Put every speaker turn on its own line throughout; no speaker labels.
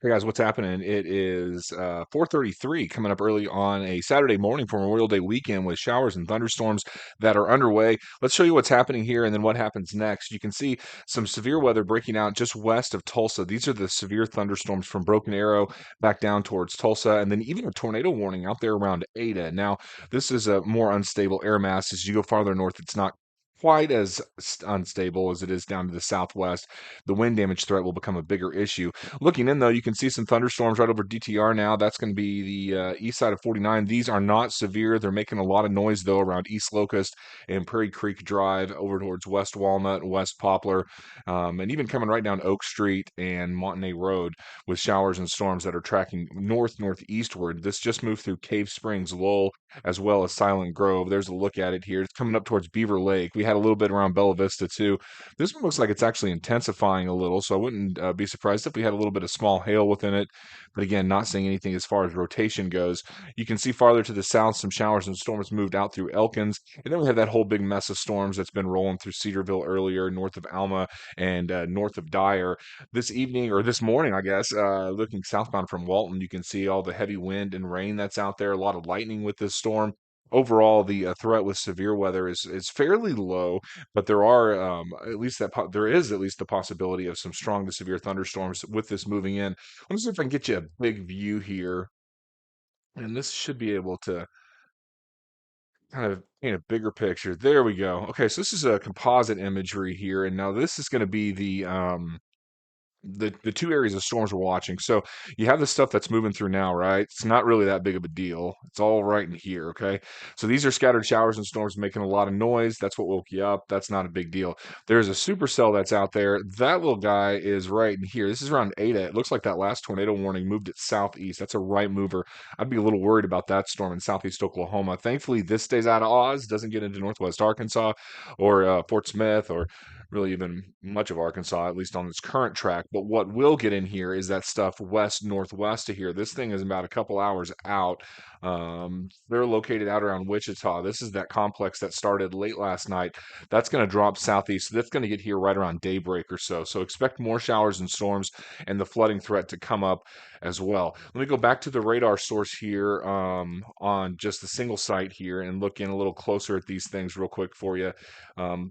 Hey guys, what's happening? It is 4:33 coming up early on a Saturday morning for Memorial Day weekend with showers and thunderstorms that are underway. Let's show you what's happening here and then what happens next. You can see some severe weather breaking out just west of Tulsa. These are the severe thunderstorms from Broken Arrow back down towards Tulsa, and then even a tornado warning out there around Ada. Now, this is a more unstable air mass. As you go farther north, it's not quite as unstable as it is down to the southwest. The wind damage threat will become a bigger issue. Looking in, though, you can see some thunderstorms right over DTR now. That's going to be the east side of 49. These are not severe. They're making a lot of noise, though, around East Locust and Prairie Creek Drive over towards West Walnut and West Poplar, and even coming right down Oak Street and Montagnais Road with showers and storms that are tracking northeastward. This just moved through Cave Springs, Lowell, as well as Silent Grove. There's a look at it here. It's coming up towards Beaver Lake. We had a little bit around Bella Vista, too. This one looks like it's actually intensifying a little, so I wouldn't be surprised if we had a little bit of small hail within it. But again, not saying anything as far as rotation goes. You can see farther to the south, some showers and storms moved out through Elkins. And then we have that whole big mess of storms that's been rolling through Cedarville earlier, north of Alma and north of Dyer. This evening, or this morning, I guess, looking southbound from Walton, you can see all the heavy wind and rain that's out there, a lot of lightning with this storm. Overall, the threat with severe weather is fairly low, but there are at least there is at least the possibility of some strong to severe thunderstorms with this moving in. Let me see if I can get you a big view here, and this should be able to kind of paint a bigger picture. There we go. Okay, so this is a composite imagery here, and now this is going to be the two areas of storms we're watching. So you have the stuff that's moving through now, right? It's not really that big of a deal. It's all right in here, okay? So these are scattered showers and storms making a lot of noise. That's what woke you up. That's not a big deal. There's a supercell that's out there. That little guy is right in here. This is around Ada. It looks like that last tornado warning moved it southeast. That's a right mover. I'd be a little worried about that storm in southeast Oklahoma. Thankfully, this stays out of Oz, doesn't get into northwest Arkansas or Fort Smith or really even much of Arkansas, at least on its current track. But what will get in here is that stuff west northwest of here. This thing is about a couple hours out. They're located out around Wichita. This is that complex that started late last night. That's going to drop southeast. So that's going to get here right around daybreak or so. So expect more showers and storms and the flooding threat to come up as well. Let me go back to the radar source here on just the single site here and look in a little closer at these things real quick for you.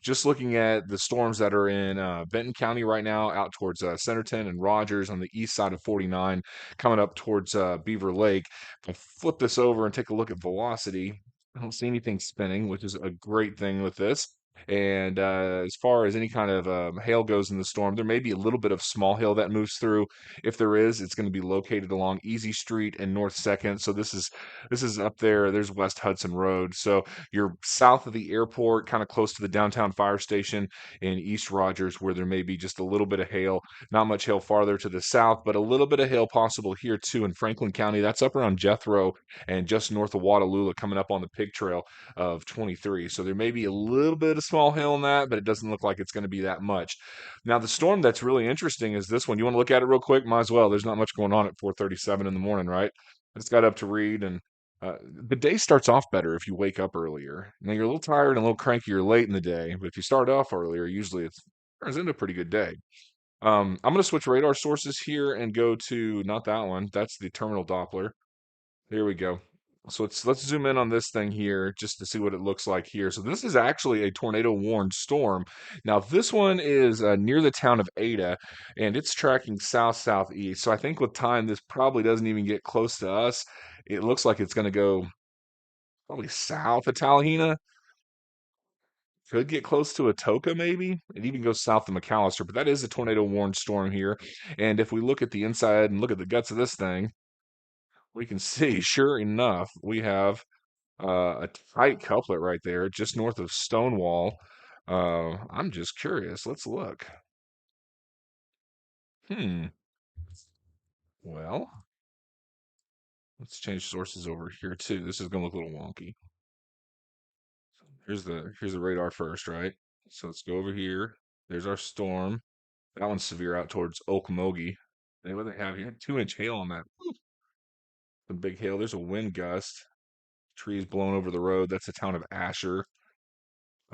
Just looking at the storms that are in Benton County right now, out towards Centerton and Rogers on the east side of 49, coming up towards Beaver Lake. If I flip this over and take a look at velocity, I don't see anything spinning, which is a great thing with this. And as far as any kind of hail goes in the storm, there may be a little bit of small hail that moves through. If there is, it's going to be located along Easy Street and North Second. So this is up there. There's West Hudson Road. So you're south of the airport, kind of close to the downtown fire station in East Rogers, where there may be just a little bit of hail. Not much hail farther to the south, but a little bit of hail possible here too in Franklin County. That's up around Jethro and just north of Watalula, coming up on the pig trail of 23. So there may be a little bit of small hail in that, but it doesn't look like it's going to be that much. Now, the storm that's really interesting is this one. You want to look at it real quick? Might as well. There's not much going on at 4:37 in the morning, right? I just got up to read and the day starts off better if you wake up earlier. Now you're a little tired and a little crankier late in the day, but if you start off earlier, usually it turns into a pretty good day. I'm going to switch radar sources here and go to not that one. That's the terminal Doppler. Here we go. So let's zoom in on this thing here just to see what it looks like here. So this is actually a tornado warned storm. Now this one is near the town of Ada, and it's tracking south southeast. So I think with time this probably doesn't even get close to us. It looks like it's going to go probably south of Talihina. Could get close to Atoka, maybe. It even goes south of McAllister, but that is a tornado warned storm here. And if we look at the inside and look at the guts of this thing, we can see, sure enough, we have a tight couplet right there, just north of Stonewall. I'm just curious. Let's look. Hmm. Well, let's change sources over here too. This is gonna look a little wonky. Here's the radar first, right? So let's go over here. There's our storm. That one's severe out towards Okmulgee. Hey, what do they have here? 2-inch hail on that. Woo, some big hail. There's a wind gust. Trees blown over the road. That's the town of Asher.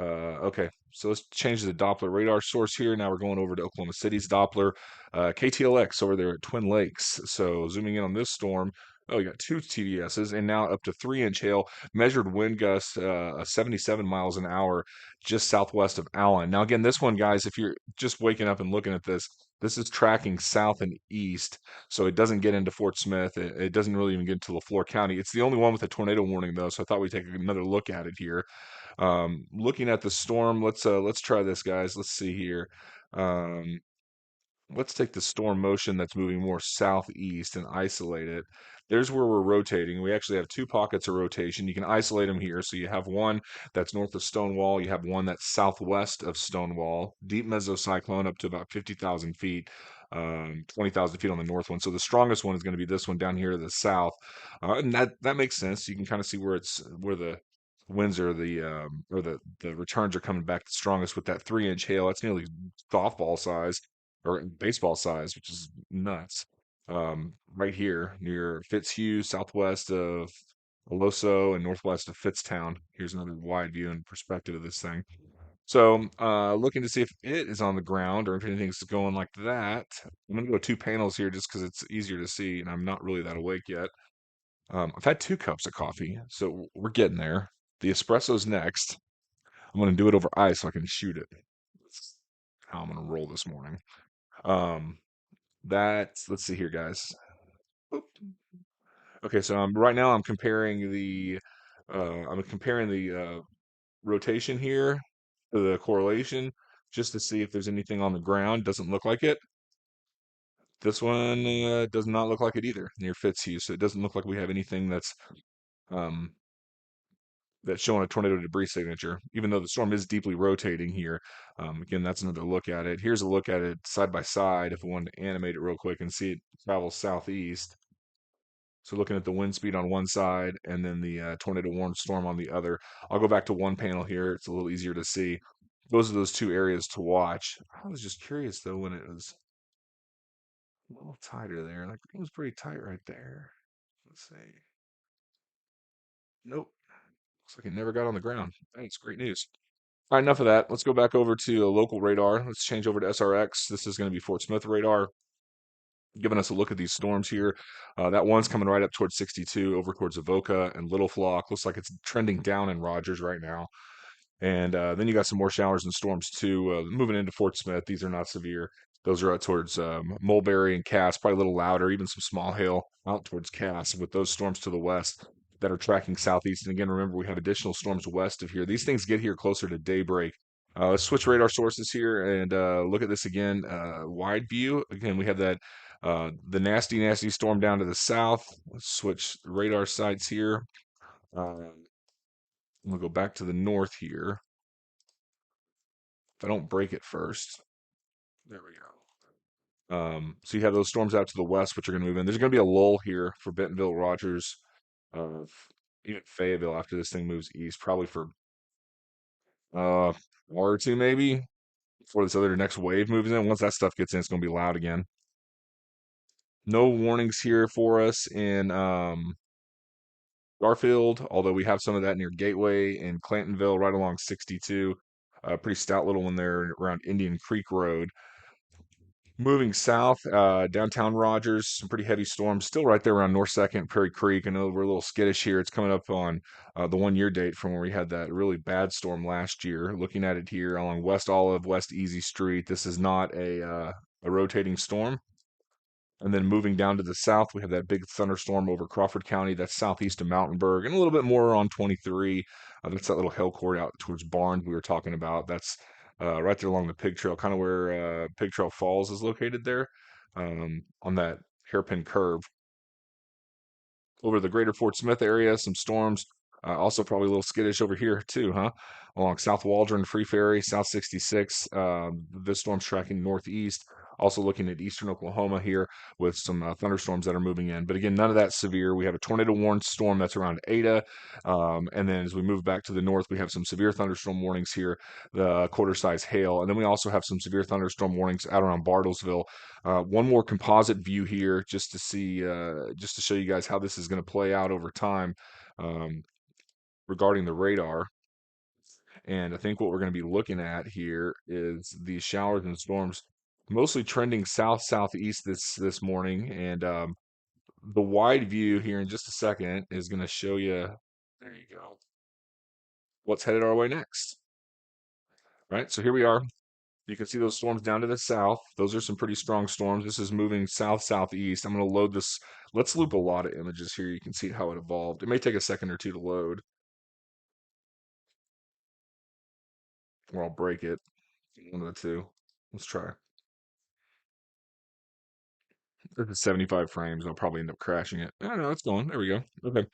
Okay, so let's change the Doppler radar source here. Now we're going over to Oklahoma City's Doppler, KTLX over there at Twin Lakes. So zooming in on this storm, oh, you got two TDSs and now up to 3-inch hail. Measured wind gusts 77 miles an hour just southwest of Allen. Now again, this one, guys, if you're just waking up and looking at this, this is tracking south and east, so it doesn't get into Fort Smith. It doesn't really even get into LaFleur County. It's the only one with a tornado warning though, so I thought we'd take another look at it here. Looking at the storm, let's try this, guys. Let's see here. Um, let's take the storm motion that's moving more southeast and isolate it. There's where we're rotating. We actually have two pockets of rotation. You can isolate them here. So you have one that's north of Stonewall. You have one that's southwest of Stonewall. Deep mesocyclone up to about 50,000 feet, 20,000 feet on the north one. So the strongest one is going to be this one down here to the south, and that makes sense. You can kind of see where the winds are the returns are coming back the strongest with that 3-inch hail. That's nearly softball size or baseball size, which is nuts. Right here near Fitzhugh, southwest of Oloso and northwest of Fitztown. Here's another wide view and perspective of this thing. So, looking to see if it is on the ground or if anything's going like that. I'm gonna go two panels here just because it's easier to see, and I'm not really that awake yet. I've had 2 cups of coffee, so we're getting there. The espresso's next. I'm gonna do it over ice so I can shoot it. That's how I'm gonna roll this morning. Um, let's see here, guys. Oop. Okay, so right now I'm comparing the rotation here to the correlation just to see if there's anything on the ground. Doesn't look like it. This one does not look like it either near Fitzhugh, so it doesn't look like we have anything um, that's showing a tornado debris signature, even though the storm is deeply rotating here. Again, that's another look at it. Here's a look at it side by side if we wanted to animate it real quick and see it travel southeast. So looking at the wind speed on one side and then the tornado warned storm on the other. I'll go back to one panel here. It's a little easier to see. Those are those two areas to watch. I was just curious though when it was a little tighter there. Like it was pretty tight right there. Let's see. Nope. Looks like it never got on the ground. That's great news. All right, enough of that. Let's go back over to a local radar. Let's change over to SRX. This is going to be Fort Smith radar, giving us a look at these storms here. That one's coming right up towards 62, over towards Avoca and Little Flock. Looks like it's trending down in Rogers right now. And then you got some more showers and storms too. Moving into Fort Smith, these are not severe. Those are out towards Mulberry and Cass, probably a little louder, even some small hail out towards Cass with those storms to the west that are tracking southeast. And again, remember, we have additional storms west of here. These things get here closer to daybreak. Let's switch radar sources here and look at this again. Wide view. Again, we have that the nasty, nasty storm down to the south. Let's switch radar sites here. We'll go back to the north here. If I don't break it first. There we go. So you have those storms out to the west, which are going to move in. There's going to be a lull here for Bentonville, Rogers, uh, even Fayetteville after this thing moves east, probably for uh, hour or two maybe before this other next wave moves in. Once that stuff gets in, it's going to be loud again. No warnings here for us in Garfield, although we have some of that near Gateway and Clantonville, right along 62. Pretty stout little one there around Indian Creek Road. Moving south, downtown Rogers, some pretty heavy storms. Still right there around North Second, Prairie Creek. I know we're a little skittish here. It's coming up on the 1 year date from where we had that really bad storm last year. Looking at it here along West Olive, West Easy Street. This is not a rotating storm. And then moving down to the south, we have that big thunderstorm over Crawford County. That's southeast of Mountainburg, and a little bit more on 23. That's that little hill cord out towards Barnes we were talking about. That's right there along the Pig Trail, kind of where Pig Trail Falls is located there, on that hairpin curve over the greater Fort Smith area, some storms. Also, probably a little skittish over here, too, huh? Along South Waldron, Free Ferry, South 66. This storm's tracking northeast. Also, looking at eastern Oklahoma here with some thunderstorms that are moving in. But again, none of that severe. We have a tornado warned storm that's around Ada. And then as we move back to the north, we have some severe thunderstorm warnings here, the quarter size hail. And then we also have some severe thunderstorm warnings out around Bartlesville. One more composite view here just to see, just to show you guys how this is going to play out over time, um, regarding the radar. And I think what we're going to be looking at here is these showers and storms mostly trending south southeast this morning. And the wide view here in just a second is going to show you. There you go. What's headed our way next? Right. So here we are. You can see those storms down to the south. Those are some pretty strong storms. This is moving south southeast. I'm going to load this. Let's loop a lot of images here. You can see how it evolved. It may take a second or two to load, or I'll break it. One of the two. Let's try. This is 75 frames. I'll probably end up crashing it. I don't know. It's going. There we go. Okay.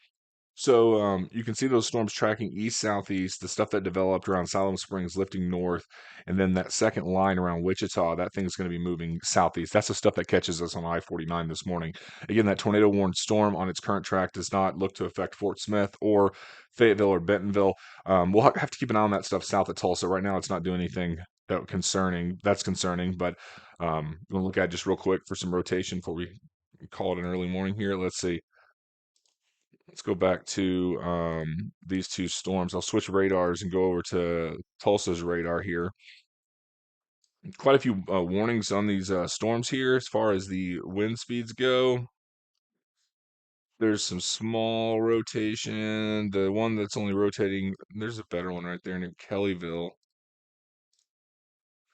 So you can see those storms tracking east southeast, the stuff that developed around Siloam Springs lifting north, and then that second line around Wichita, that thing's going to be moving southeast. That's the stuff that catches us on I-49 this morning. Again, that tornado warned storm on its current track does not look to affect Fort Smith or Fayetteville or Bentonville. We'll have to keep an eye on that stuff south of Tulsa. Right now, it's not doing anything concerning. That's concerning, but we'll look at just real quick for some rotation before we call it an early morning here. Let's see. Let's go back to these two storms. I'll switch radars and go over to Tulsa's radar here. Quite a few warnings on these storms here as far as the wind speeds go. There's some small rotation. The one that's only rotating, there's a better one right there named Kellyville.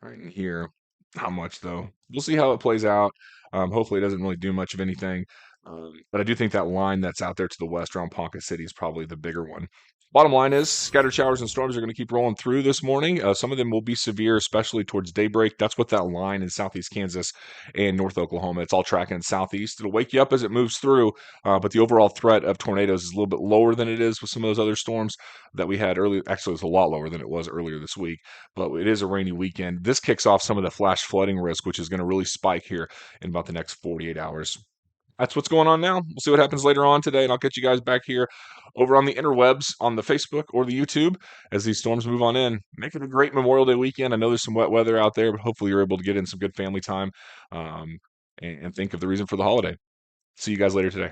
Right in here. Not much though. We'll see how it plays out. Hopefully, it doesn't really do much of anything. But I do think that line that's out there to the west around Ponca City is probably the bigger one. Bottom line is, scattered showers and storms are going to keep rolling through this morning. Some of them will be severe, especially towards daybreak. That's what that line in southeast Kansas and north Oklahoma. It's all tracking southeast. It'll wake you up as it moves through, but the overall threat of tornadoes is a little bit lower than it is with some of those other storms that we had earlier. Actually, it's a lot lower than it was earlier this week, but it is a rainy weekend. This kicks off some of the flash flooding risk, which is going to really spike here in about the next 48 hours. That's what's going on now. We'll see what happens later on today, and I'll get you guys back here over on the interwebs on the Facebook or the YouTube as these storms move on in. Make it a great Memorial Day weekend. I know there's some wet weather out there, but hopefully you're able to get in some good family time, and think of the reason for the holiday. See you guys later today.